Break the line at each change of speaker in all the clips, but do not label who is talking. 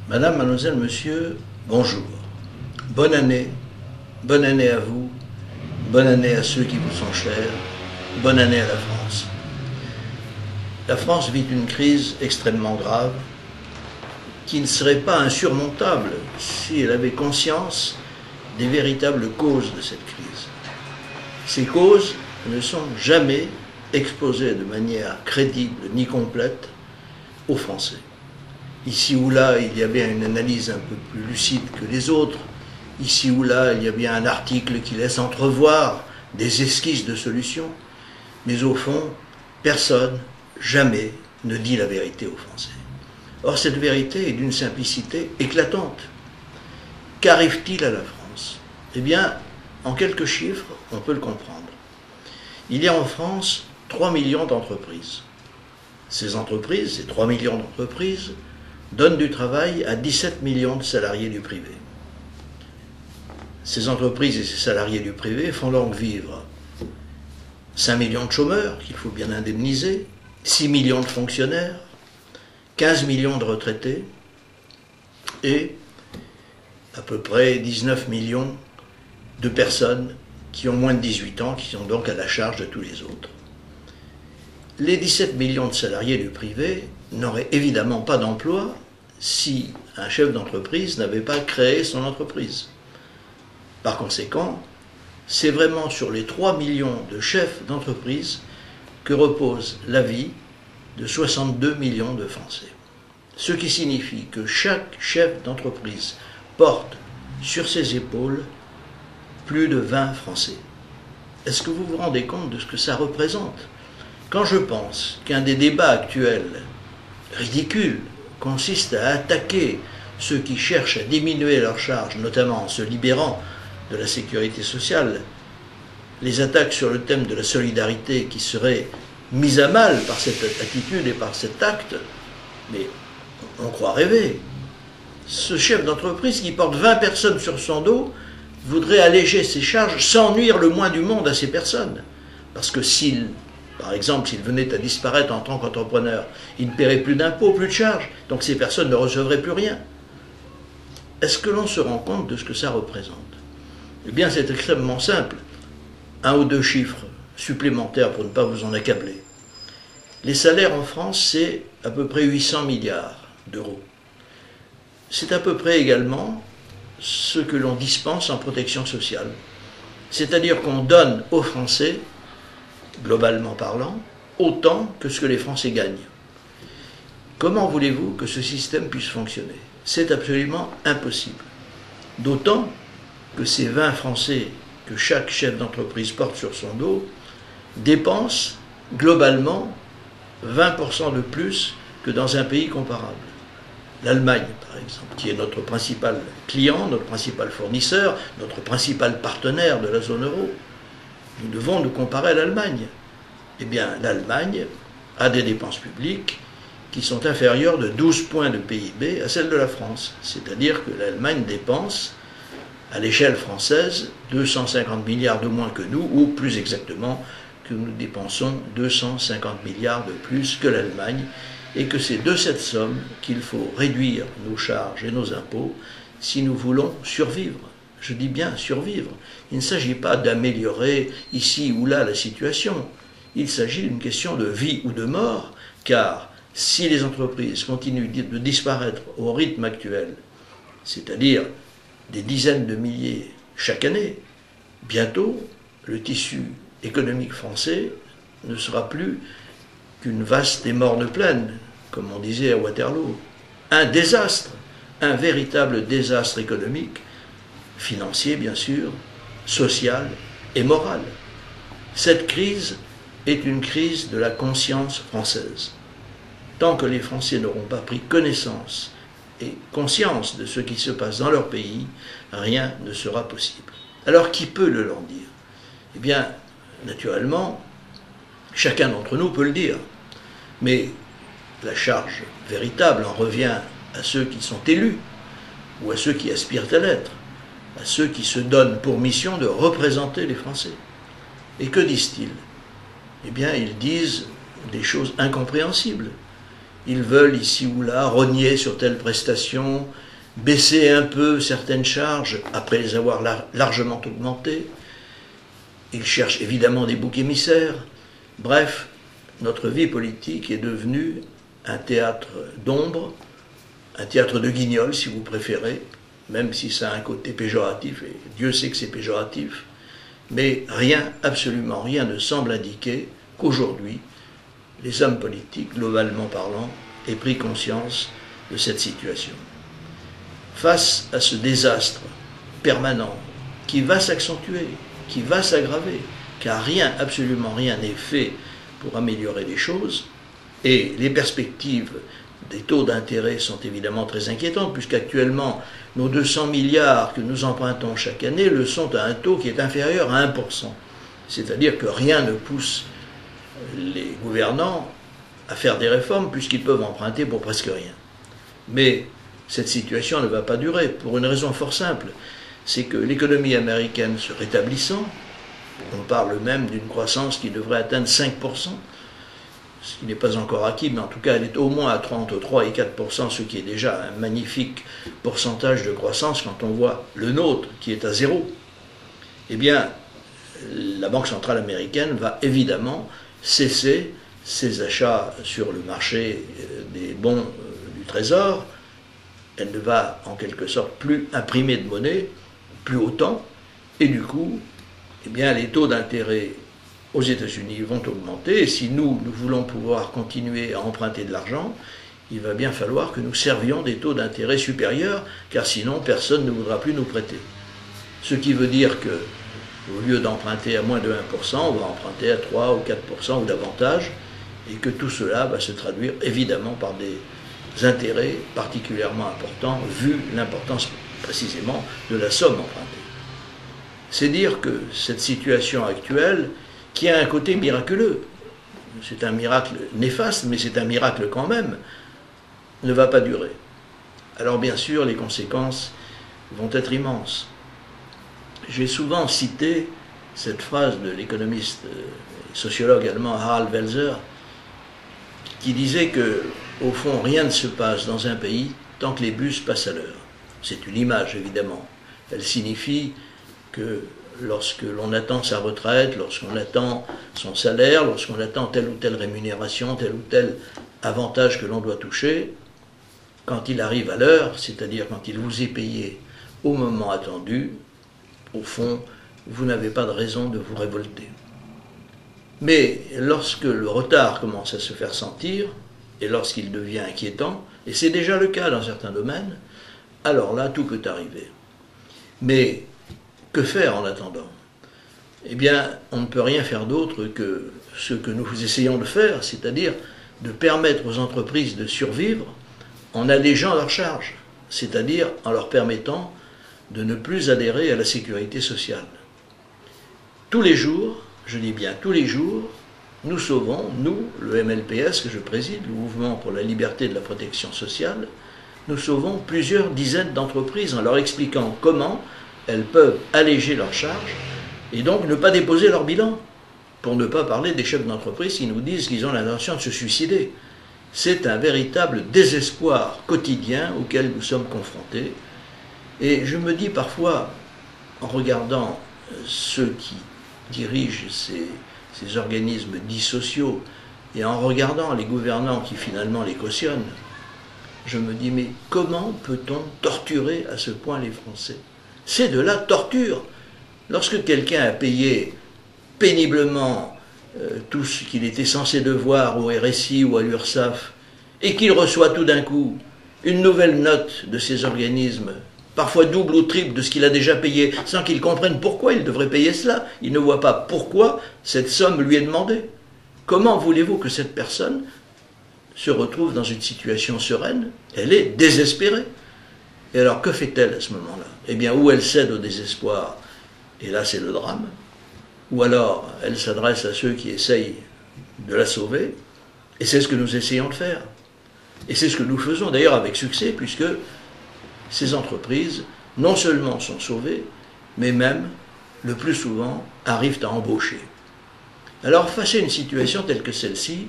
Madame, mademoiselle, monsieur, bonjour. Bonne année à vous, bonne année à ceux qui vous sont chers, bonne année à la France. La France vit une crise extrêmement grave qui ne serait pas insurmontable si elle avait conscience des véritables causes de cette crise. Ces causes ne sont jamais exposées de manière crédible ni complète aux Français. Ici ou là, il y a bien une analyse un peu plus lucide que les autres. Ici ou là, il y a bien un article qui laisse entrevoir des esquisses de solutions. Mais au fond, personne, jamais, ne dit la vérité aux Français. Or, cette vérité est d'une simplicité éclatante. Qu'arrive-t-il à la France? Eh bien, en quelques chiffres, on peut le comprendre. Il y a en France 3 millions d'entreprises. Ces entreprises, ces 3 millions d'entreprises, donnent du travail à 17 millions de salariés du privé. Ces entreprises et ces salariés du privé font donc vivre 5 millions de chômeurs qu'il faut bien indemniser, 6 millions de fonctionnaires, 15 millions de retraités et à peu près 19 millions de personnes qui ont moins de 18 ans, qui sont donc à la charge de tous les autres. Les 17 millions de salariés du privé n'auraient évidemment pas d'emploi si un chef d'entreprise n'avait pas créé son entreprise. Par conséquent, c'est vraiment sur les 3 millions de chefs d'entreprise que repose la vie de 62 millions de Français. Ce qui signifie que chaque chef d'entreprise porte sur ses épaules plus de 20 Français. Est-ce que vous vous rendez compte de ce que ça représente? Quand je pense qu'un des débats actuels ridicules consiste à attaquer ceux qui cherchent à diminuer leurs charges, notamment en se libérant de la sécurité sociale, les attaques sur le thème de la solidarité qui seraient mises à mal par cette attitude et par cet acte, mais on croit rêver. Ce chef d'entreprise qui porte 20 personnes sur son dos voudrait alléger ses charges sans nuire le moins du monde à ces personnes. Parce que par exemple, s'il venait à disparaître en tant qu'entrepreneur, il ne paierait plus d'impôts, plus de charges, donc ces personnes ne recevraient plus rien. Est-ce que l'on se rend compte de ce que ça représente? Eh bien, c'est extrêmement simple. 1 ou 2 chiffres supplémentaires pour ne pas vous en accabler. Les salaires en France, c'est à peu près 800 milliards d'euros. C'est à peu près également ce que l'on dispense en protection sociale. C'est-à-dire qu'on donne aux Français, globalement parlant, autant que ce que les Français gagnent. Comment voulez-vous que ce système puisse fonctionner? C'est absolument impossible. D'autant que ces 20 Français que chaque chef d'entreprise porte sur son dos dépensent globalement 20% de plus que dans un pays comparable. L'Allemagne, par exemple, qui est notre principal client, notre principal fournisseur, notre principal partenaire de la zone euro. Nous devons nous comparer à l'Allemagne. Eh bien, l'Allemagne a des dépenses publiques qui sont inférieures de 12 points de PIB à celles de la France. C'est-à-dire que l'Allemagne dépense, à l'échelle française, 250 milliards de moins que nous, ou plus exactement, que nous dépensons 250 milliards de plus que l'Allemagne, et que c'est de cette somme qu'il faut réduire nos charges et nos impôts si nous voulons survivre. Je dis bien survivre. Il ne s'agit pas d'améliorer ici ou là la situation. Il s'agit d'une question de vie ou de mort, car si les entreprises continuent de disparaître au rythme actuel, c'est-à-dire des dizaines de milliers chaque année, bientôt le tissu économique français ne sera plus qu'une vaste et morne plaine, comme on disait à Waterloo. Un désastre, un véritable désastre économique, financier bien sûr, social et moral. Cette crise est une crise de la conscience française. Tant que les Français n'auront pas pris connaissance et conscience de ce qui se passe dans leur pays, rien ne sera possible. Alors qui peut le leur dire? Eh bien, naturellement, chacun d'entre nous peut le dire. Mais la charge véritable en revient à ceux qui sont élus, ou à ceux qui aspirent à l'être, à ceux qui se donnent pour mission de représenter les Français. Et que disent-ils? Eh bien, ils disent des choses incompréhensibles. Ils veulent ici ou là rogner sur telle prestation, baisser un peu certaines charges après les avoir largement augmentées. Ils cherchent évidemment des boucs émissaires. Bref, notre vie politique est devenue un théâtre d'ombre, un théâtre de guignol si vous préférez, même si ça a un côté péjoratif, et Dieu sait que c'est péjoratif, mais rien, absolument rien ne semble indiquer qu'aujourd'hui, les hommes politiques, globalement parlant, aient pris conscience de cette situation. Face à ce désastre permanent qui va s'accentuer, qui va s'aggraver, car rien, absolument rien n'est fait pour améliorer les choses, et les perspectives des taux d'intérêt sont évidemment très inquiétantes, puisqu'actuellement, nos 200 milliards que nous empruntons chaque année le sont à un taux qui est inférieur à 1%. C'est-à-dire que rien ne pousse les gouvernants à faire des réformes, puisqu'ils peuvent emprunter pour presque rien. Mais cette situation ne va pas durer, pour une raison fort simple, c'est que l'économie américaine se rétablissant, on parle même d'une croissance qui devrait atteindre 5%, ce qui n'est pas encore acquis, mais en tout cas elle est au moins à entre 3 et 4%, ce qui est déjà un magnifique pourcentage de croissance quand on voit le nôtre qui est à 0. Eh bien, la Banque centrale américaine va évidemment cesser ses achats sur le marché des bons du Trésor. Elle ne va en quelque sorte plus imprimer de monnaie, plus autant, et du coup, eh bien, les taux d'intérêt aux États-Unis vont augmenter, et si nous voulons pouvoir continuer à emprunter de l'argent, il va bien falloir que nous servions des taux d'intérêt supérieurs, car sinon personne ne voudra plus nous prêter. Ce qui veut dire que, au lieu d'emprunter à moins de 1%, on va emprunter à 3 ou 4% ou davantage, et que tout cela va se traduire évidemment par des intérêts particulièrement importants, vu l'importance précisément de la somme empruntée. C'est dire que cette situation actuelle, qui a un côté miraculeux, c'est un miracle néfaste, mais c'est un miracle quand même, ne va pas durer. Alors bien sûr, les conséquences vont être immenses. J'ai souvent cité cette phrase de l'économiste et sociologue allemand Harald Welzer, qui disait que, au fond, rien ne se passe dans un pays tant que les bus passent à l'heure. C'est une image, évidemment. Elle signifie que lorsque l'on attend sa retraite, lorsqu'on attend son salaire, lorsqu'on attend telle ou telle rémunération, tel ou tel avantage que l'on doit toucher, quand il arrive à l'heure, c'est-à-dire quand il vous est payé au moment attendu, au fond, vous n'avez pas de raison de vous révolter. Mais lorsque le retard commence à se faire sentir, et lorsqu'il devient inquiétant, et c'est déjà le cas dans certains domaines, alors là, tout peut arriver. Mais que faire en attendant? Eh bien, on ne peut rien faire d'autre que ce que nous essayons de faire, c'est-à-dire de permettre aux entreprises de survivre en allégeant leurs charges, c'est-à-dire en leur permettant de ne plus adhérer à la sécurité sociale. Tous les jours, je dis bien tous les jours, nous sauvons, nous, le MLPS que je préside, le Mouvement pour la liberté et de la protection sociale, nous sauvons plusieurs dizaines d'entreprises en leur expliquant comment elles peuvent alléger leurs charges et donc ne pas déposer leur bilan, pour ne pas parler des chefs d'entreprise qui nous disent qu'ils ont l'intention de se suicider. C'est un véritable désespoir quotidien auquel nous sommes confrontés. Et je me dis parfois, en regardant ceux qui dirigent ces organismes dits sociaux, et en regardant les gouvernants qui finalement les cautionnent, je me dis, mais comment peut-on torturer à ce point les Français? C'est de la torture. Lorsque quelqu'un a payé péniblement tout ce qu'il était censé devoir au RSI ou à l'URSSAF, et qu'il reçoit tout d'un coup une nouvelle note de ces organismes, parfois double ou triple de ce qu'il a déjà payé, sans qu'il comprenne pourquoi il devrait payer cela. Il ne voit pas pourquoi cette somme lui est demandée. Comment voulez-vous que cette personne se retrouve dans une situation sereine? Elle est désespérée. Et alors, que fait-elle à ce moment-là? Eh bien, ou elle cède au désespoir, et là c'est le drame, ou alors elle s'adresse à ceux qui essayent de la sauver, et c'est ce que nous essayons de faire. Et c'est ce que nous faisons d'ailleurs avec succès, puisque ces entreprises, non seulement sont sauvées, mais même, le plus souvent, arrivent à embaucher. Alors, face à une situation telle que celle-ci,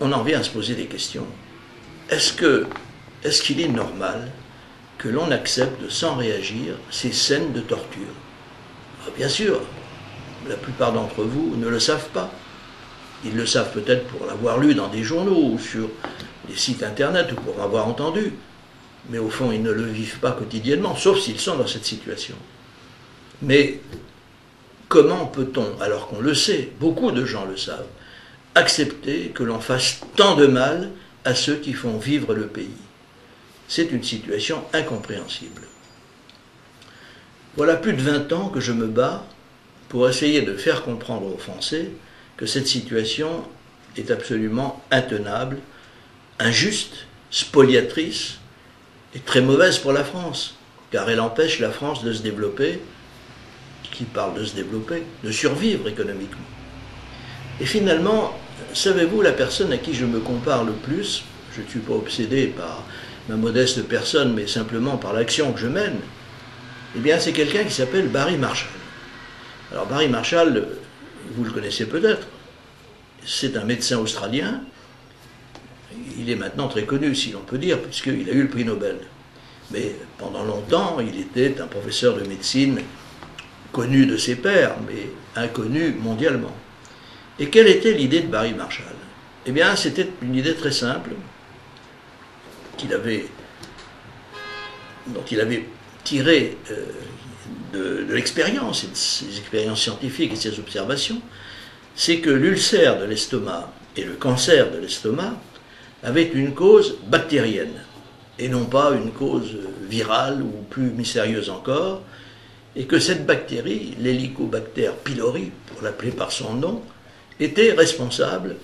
on en vient à se poser des questions. Est-ce qu'il est normal que l'on accepte sans réagir ces scènes de torture? Bien sûr, la plupart d'entre vous ne le savent pas. Ils le savent peut-être pour l'avoir lu dans des journaux ou sur des sites internet ou pour avoir entendu. Mais au fond, ils ne le vivent pas quotidiennement, sauf s'ils sont dans cette situation. Mais comment peut-on, alors qu'on le sait, beaucoup de gens le savent, accepter que l'on fasse tant de mal à ceux qui font vivre le pays? C'est une situation incompréhensible. Voilà plus de 20 ans que je me bats pour essayer de faire comprendre aux Français que cette situation est absolument intenable, injuste, spoliatrice et très mauvaise pour la France, car elle empêche la France de se développer, qui parle de se développer, de survivre économiquement. Et finalement, savez-vous, la personne à qui je me compare le plus, je ne suis pas obsédé par ma modeste personne, mais simplement par l'action que je mène, eh bien c'est quelqu'un qui s'appelle Barry Marshall. Alors Barry Marshall, vous le connaissez peut-être, c'est un médecin australien, il est maintenant très connu, si l'on peut dire, puisqu'il a eu le prix Nobel. Mais pendant longtemps, il était un professeur de médecine connu de ses pairs, mais inconnu mondialement. Et quelle était l'idée de Barry Marshall? Eh bien, c'était une idée très simple, dont il avait tiré de l'expérience, et de ses expériences scientifiques et ses observations, c'est que l'ulcère de l'estomac et le cancer de l'estomac avaient une cause bactérienne, et non pas une cause virale ou plus mystérieuse encore, et que cette bactérie, l'Helicobacter pylori, pour l'appeler par son nom, était responsable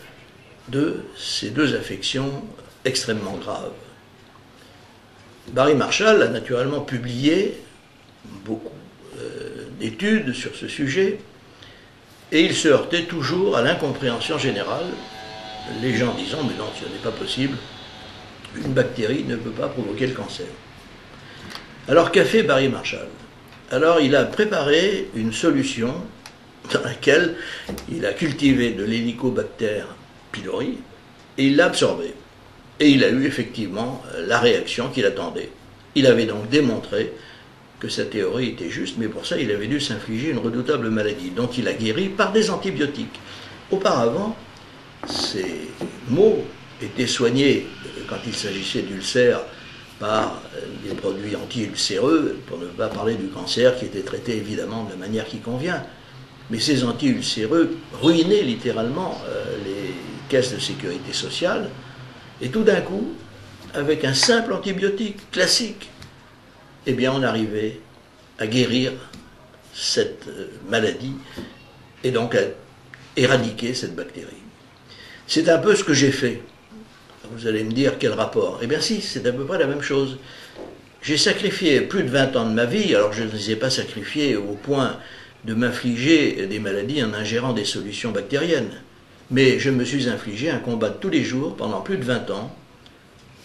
de ces deux affections extrêmement graves. Barry Marshall a naturellement publié beaucoup d'études sur ce sujet, et il se heurtait toujours à l'incompréhension générale, les gens disant « mais non, ce n'est pas possible, une bactérie ne peut pas provoquer le cancer ». Alors qu'a fait Barry Marshall? Alors il a préparé une solution dans laquelle il a cultivé de l'Helicobacter pylori et il l'a absorbé. Et il a eu effectivement la réaction qu'il attendait. Il avait donc démontré que sa théorie était juste, mais pour ça il avait dû s'infliger une redoutable maladie dont il a guéri par des antibiotiques. Auparavant, ces maux étaient soignés quand il s'agissait d'ulcères par des produits anti-ulcéreux, pour ne pas parler du cancer qui était traité évidemment de la manière qui convient. Mais ces anti-ulcéreux ruinaient littéralement les caisses de sécurité sociale, et tout d'un coup, avec un simple antibiotique classique, eh bien on arrivait à guérir cette maladie et donc à éradiquer cette bactérie. C'est un peu ce que j'ai fait. Vous allez me dire quel rapport? Eh bien si, c'est à peu près la même chose. J'ai sacrifié plus de 20 ans de ma vie, alors je ne les ai pas sacrifiés au point de m'infliger des maladies en ingérant des solutions bactériennes. Mais je me suis infligé un combat de tous les jours pendant plus de 20 ans,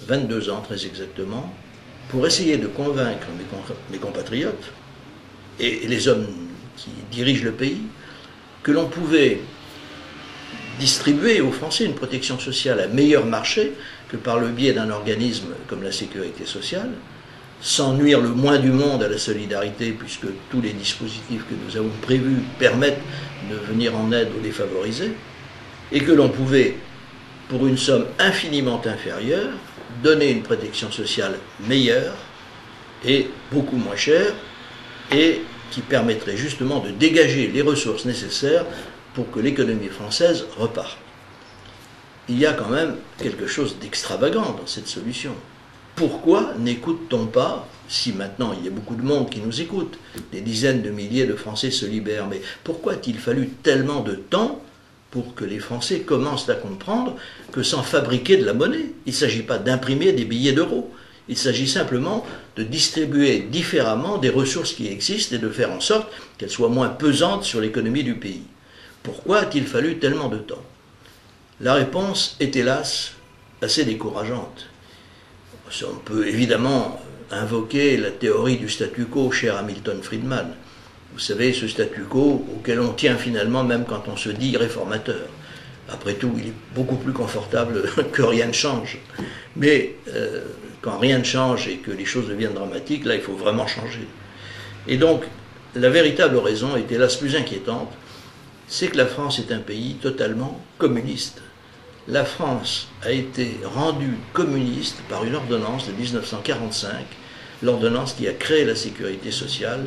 22 ans très exactement, pour essayer de convaincre mes compatriotes et les hommes qui dirigent le pays que l'on pouvait distribuer aux Français une protection sociale à meilleur marché que par le biais d'un organisme comme la Sécurité sociale, sans nuire le moins du monde à la solidarité, puisque tous les dispositifs que nous avons prévus permettent de venir en aide aux défavorisés, et que l'on pouvait, pour une somme infiniment inférieure, donner une protection sociale meilleure et beaucoup moins chère, et qui permettrait justement de dégager les ressources nécessaires pour que l'économie française reparte. Il y a quand même quelque chose d'extravagant dans cette solution. Pourquoi n'écoute-t-on pas, si maintenant il y a beaucoup de monde qui nous écoute, des dizaines de milliers de Français se libèrent, mais pourquoi a-t-il fallu tellement de temps pour que les Français commencent à comprendre que sans fabriquer de la monnaie, il ne s'agit pas d'imprimer des billets d'euros, il s'agit simplement de distribuer différemment des ressources qui existent et de faire en sorte qu'elles soient moins pesantes sur l'économie du pays. Pourquoi a-t-il fallu tellement de temps? La réponse est hélas assez décourageante. On peut évidemment invoquer la théorie du statu quo chère à Milton Friedman. Vous savez, ce statu quo auquel on tient finalement même quand on se dit réformateur. Après tout, il est beaucoup plus confortable que rien ne change. Mais quand rien ne change et que les choses deviennent dramatiques, là, il faut vraiment changer. Et donc, la véritable raison est hélas plus inquiétante, c'est que la France est un pays totalement communiste. La France a été rendue communiste par une ordonnance de 1945, l'ordonnance qui a créé la sécurité sociale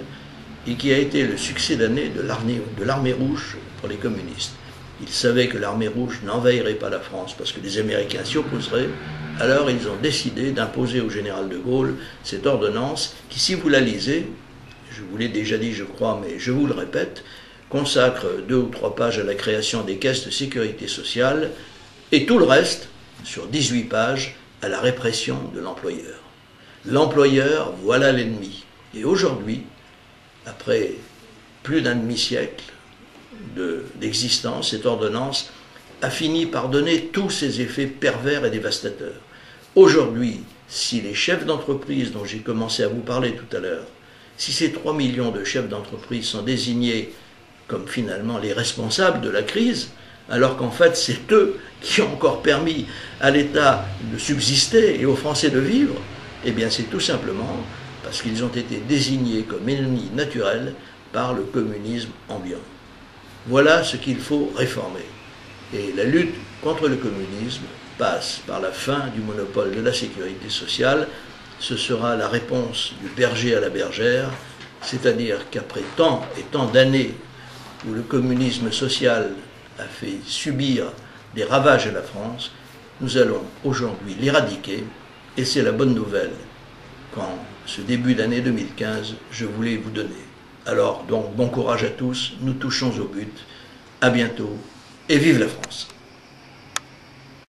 et qui a été le succès d'année de l'armée rouge pour les communistes. Ils savaient que l'armée rouge n'envahirait pas la France parce que les Américains s'y opposeraient, alors ils ont décidé d'imposer au général de Gaulle cette ordonnance qui, si vous la lisez, je vous l'ai déjà dit je crois, mais je vous le répète, consacre 2 ou 3 pages à la création des caisses de sécurité sociale et tout le reste, sur 18 pages, à la répression de l'employeur. L'employeur, voilà l'ennemi. Et aujourd'hui, après plus d'un demi-siècle d'existence, cette ordonnance a fini par donner tous ses effets pervers et dévastateurs. Aujourd'hui, si les chefs d'entreprise dont j'ai commencé à vous parler tout à l'heure, si ces 3 millions de chefs d'entreprise sont désignés comme finalement les responsables de la crise, alors qu'en fait c'est eux qui ont encore permis à l'État de subsister et aux Français de vivre, eh bien c'est tout simplement parce qu'ils ont été désignés comme ennemis naturels par le communisme ambiant. Voilà ce qu'il faut réformer. Et la lutte contre le communisme passe par la fin du monopole de la sécurité sociale. Ce sera la réponse du berger à la bergère, c'est-à-dire qu'après tant et tant d'années où le communisme social a fait subir des ravages à la France, nous allons aujourd'hui l'éradiquer, et c'est la bonne nouvelle qu'en ce début d'année 2015, je voulais vous donner. Alors donc bon courage à tous, nous touchons au but, à bientôt, et vive la France!